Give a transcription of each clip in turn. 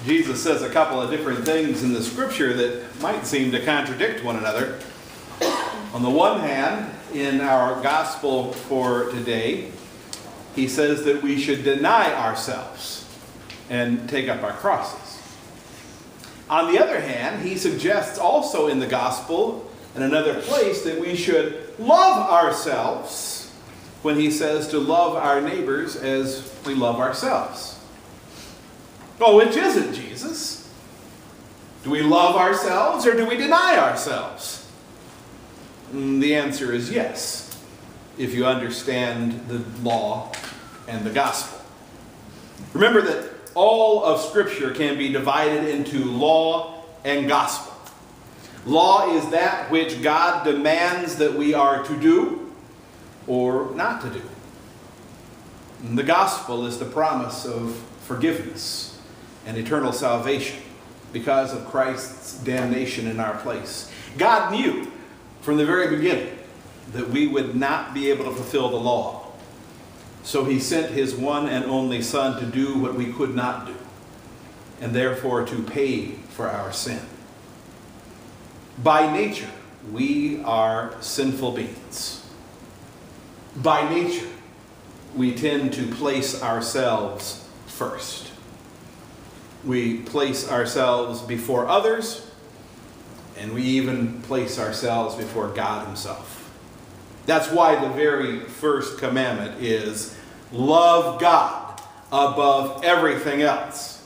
Jesus says a couple of different things in the scripture that might seem to contradict one another. On the one hand, in our gospel for today, he says that we should deny ourselves and take up our crosses. On the other hand, he suggests also in the gospel, in another place, that we should love ourselves when he says to love our neighbors as we love ourselves. Well, which is it, Jesus? Do we love ourselves or do we deny ourselves? The answer is yes, if you understand the law and the gospel. Remember that all of Scripture can be divided into law and gospel. Law is that which God demands that we are to do or not to do. And the gospel is the promise of forgiveness and eternal salvation because of Christ's damnation in our place. God knew from the very beginning that we would not be able to fulfill the law. So he sent his one and only Son to do what we could not do, and therefore to pay for our sin. By nature, we are sinful beings. By nature, we tend to place ourselves first. We place ourselves before others, and we even place ourselves before God himself. That's why the very first commandment is love God above everything else.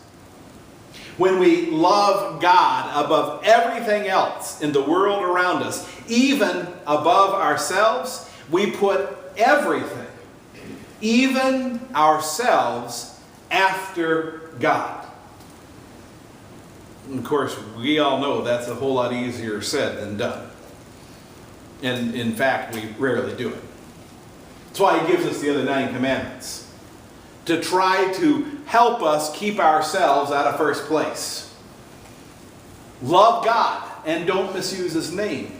When we love God above everything else in the world around us, even above ourselves, we put everything, even ourselves, after God. And of course, we all know that's a whole lot easier said than done. And in fact, we rarely do it. That's why he gives us the other 9 commandments, to try to help us keep ourselves out of first place. Love God and don't misuse his name.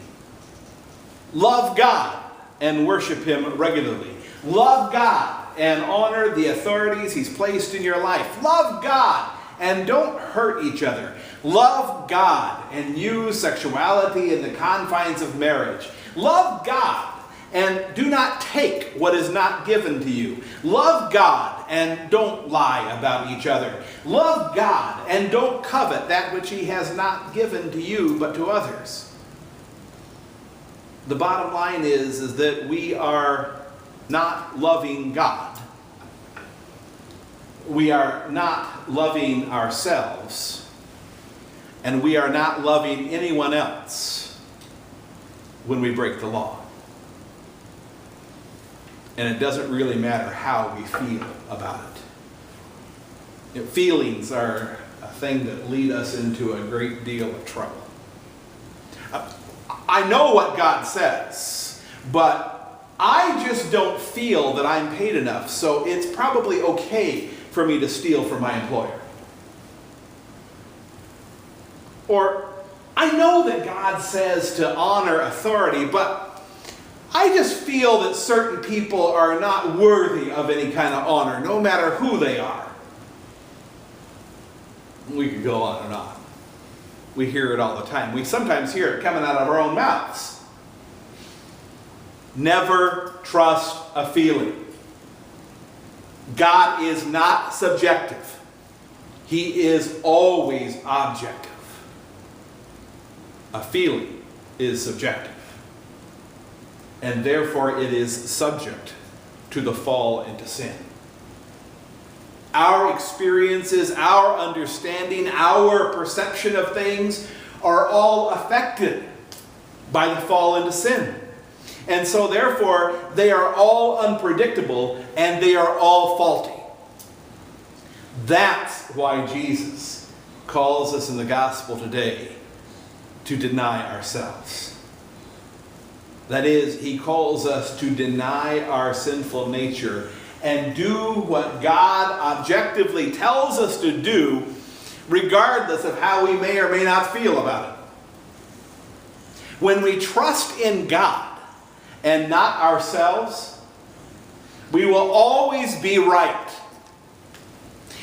Love God and worship him regularly. Love God and honor the authorities he's placed in your life. Love God and don't hurt each other. Love God and use sexuality in the confines of marriage. Love God and do not take what is not given to you. Love God and don't lie about each other. Love God and don't covet that which he has not given to you but to others. The bottom line is that we are not loving God. We are not loving ourselves. And we are not loving anyone else when we break the law. And it doesn't really matter how we feel about it. Feelings are a thing that lead us into a great deal of trouble. I know what God says, but I just don't feel that I'm paid enough, so it's probably okay for me to steal from my employer. Or, I know that God says to honor authority, but I just feel that certain people are not worthy of any kind of honor, no matter who they are. We could go on and on. We hear it all the time. We sometimes hear it coming out of our own mouths. Never trust a feeling. God is not subjective. He is always objective. A feeling is subjective. And therefore it is subject to the fall into sin. Our experiences, our understanding, our perception of things are all affected by the fall into sin. And so therefore they are all unpredictable and they are all faulty. That's why Jesus calls us in the gospel today to deny ourselves. That is, he calls us to deny our sinful nature and do what God objectively tells us to do, regardless of how we may or may not feel about it. When we trust in God and not ourselves, we will always be right.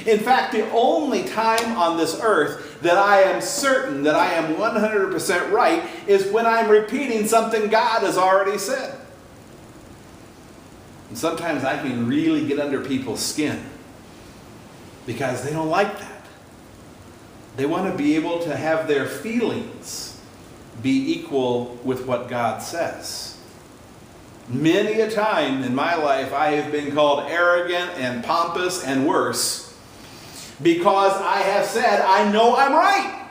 In fact, the only time on this earth that I am certain that I am 100% right is when I'm repeating something God has already said. And sometimes I can really get under people's skin because they don't like that. They want to be able to have their feelings be equal with what God says. Many a time in my life I have been called arrogant and pompous and worse because I have said I know I'm right.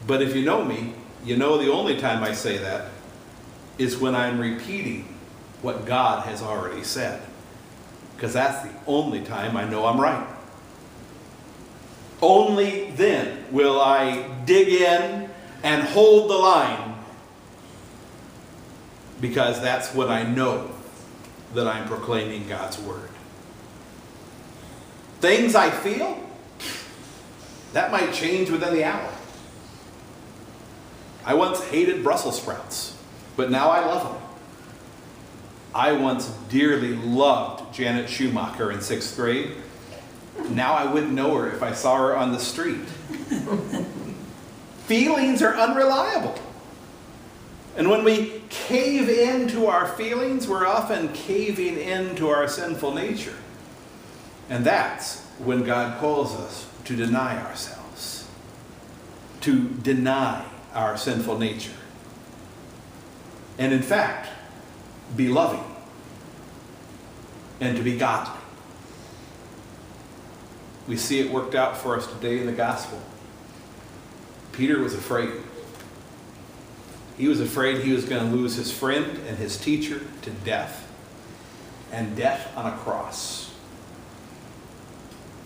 But if you know me, you know the only time I say that is when I'm repeating what God has already said. Because that's the only time I know I'm right. Only then will I dig in and hold the line, because that's when I know that I'm proclaiming God's word. Things I feel, that might change within the hour. I once hated Brussels sprouts, but now I love them. I once dearly loved Janet Schumacher in 6th grade. Now I wouldn't know her if I saw her on the street. Feelings are unreliable. And when we cave into our feelings, we're often caving into our sinful nature. And that's when God calls us to deny ourselves, to deny our sinful nature. And in fact, be loving and to be godly. We see it worked out for us today in the gospel. Peter was afraid. He was afraid he was going to lose his friend and his teacher to death, and death on a cross.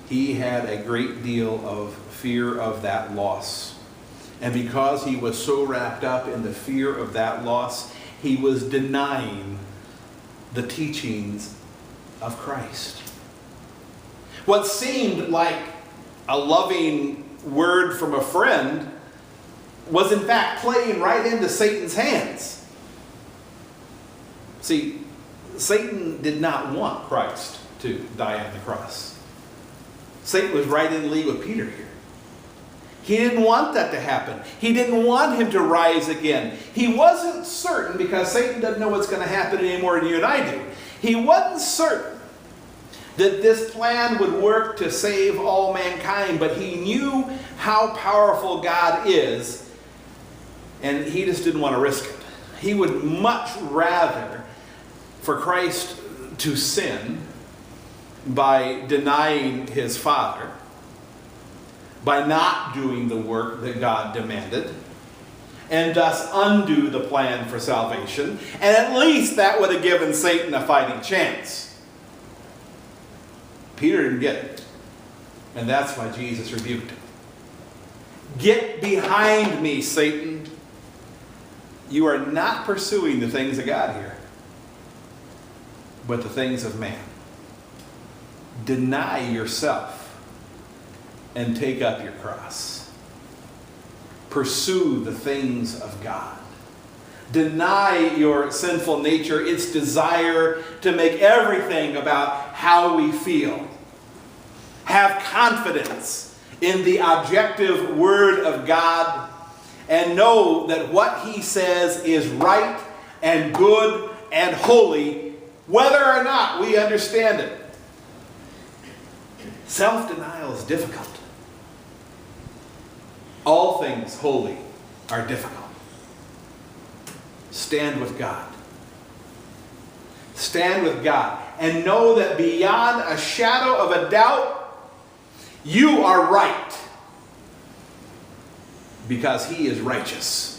He had a great deal of fear of that loss. And because he was so wrapped up in the fear of that loss, he was denying the teachings of Christ. What seemed like a loving word from a friend was in fact playing right into Satan's hands. See, Satan did not want Christ to die on the cross. Satan was right in league with Peter here. He didn't want that to happen. He didn't want him to rise again. He wasn't certain, because Satan doesn't know what's going to happen any more than you and I do. He wasn't certain that this plan would work to save all mankind, but he knew how powerful God is, and he just didn't want to risk it. He would much rather for Christ to sin by denying his Father, by not doing the work that God demanded, and thus undo the plan for salvation, and at least that would have given Satan a fighting chance. Peter didn't get it, and that's why Jesus rebuked him. Get behind me, Satan. You are not pursuing the things of God here, but the things of man. Deny yourself and take up your cross. Pursue the things of God. Deny your sinful nature, its desire to make everything about how we feel. Have confidence in the objective Word of God, and know that what He says is right and good and holy, whether or not we understand it. Self-denial is difficult. All things holy are difficult. Stand with God. Stand with God. And know that beyond a shadow of a doubt, you are right. Because He is righteous.